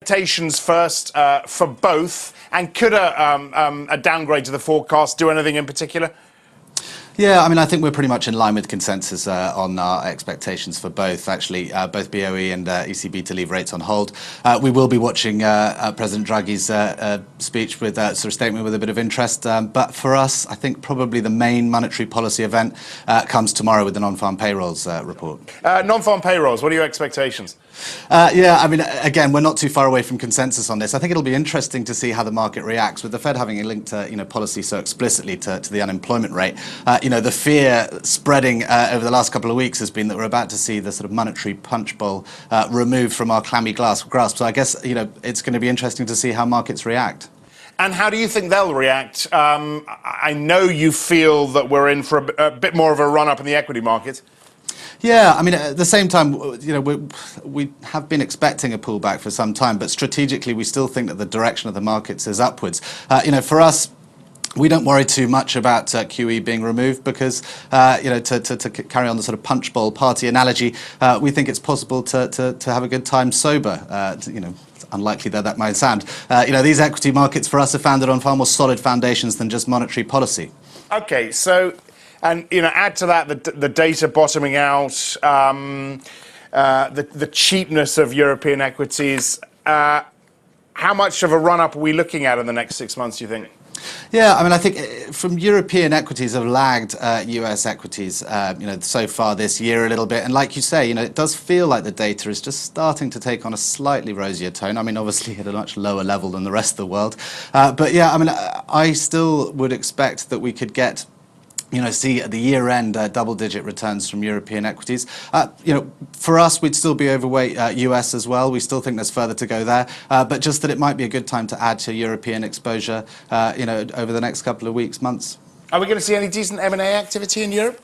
expectations first for both, and could a downgrade to the forecast do anything in particular? Yeah, I mean, I think we're pretty much in line with consensus on our expectations for both, actually, both BOE and ECB to leave rates on hold. We will be watching President Draghi's speech with sort of statement with a bit of interest. But for us, I think probably the main monetary policy event comes tomorrow with the non-farm payrolls report. Non-farm payrolls, what are your expectations? Yeah, I mean, again, we're not too far away from consensus on this. I think it'll be interesting to see how the market reacts, with the Fed having linked policy so explicitly to the unemployment rate. The fear spreading over the last couple of weeks has been that we're about to see the sort of monetary punch bowl removed from our clammy grasp. So I guess, it's going to be interesting to see how markets react. And how do you think they'll react? I know you feel that we're in for a bit more of a run-up in the equity market. Yeah, I mean, at the same time, we have been expecting a pullback for some time, but strategically, we still think that the direction of the markets is upwards. For us, we don't worry too much about QE being removed because, to carry on the sort of punch bowl party analogy, we think it's possible to have a good time sober. It's unlikely that might sound. These equity markets for us are founded on far more solid foundations than just monetary policy. Okay, so. And, add to that the data bottoming out, the cheapness of European equities. How much of a run-up are we looking at in the next 6 months, do you think? Yeah, I mean, I think from European equities have lagged US equities, so far this year a little bit. And like you say, it does feel like the data is just starting to take on a slightly rosier tone. I mean, obviously at a much lower level than the rest of the world. But yeah, I mean, I still would expect that we could get see at the year-end double-digit returns from European equities. For us, we'd still be overweight US as well. We still think there's further to go there, but just that it might be a good time to add to European exposure, over the next couple of weeks, months. Are we going to see any decent M&A activity in Europe?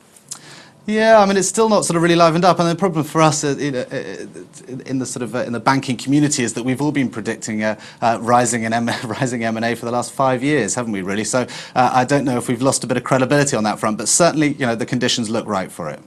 Yeah, I mean, it's still not sort of really livened up, and the problem for us in the banking community is that we've all been predicting rising M&A for the last 5 years, haven't we? Really, so I don't know if we've lost a bit of credibility on that front, but certainly, the conditions look right for it.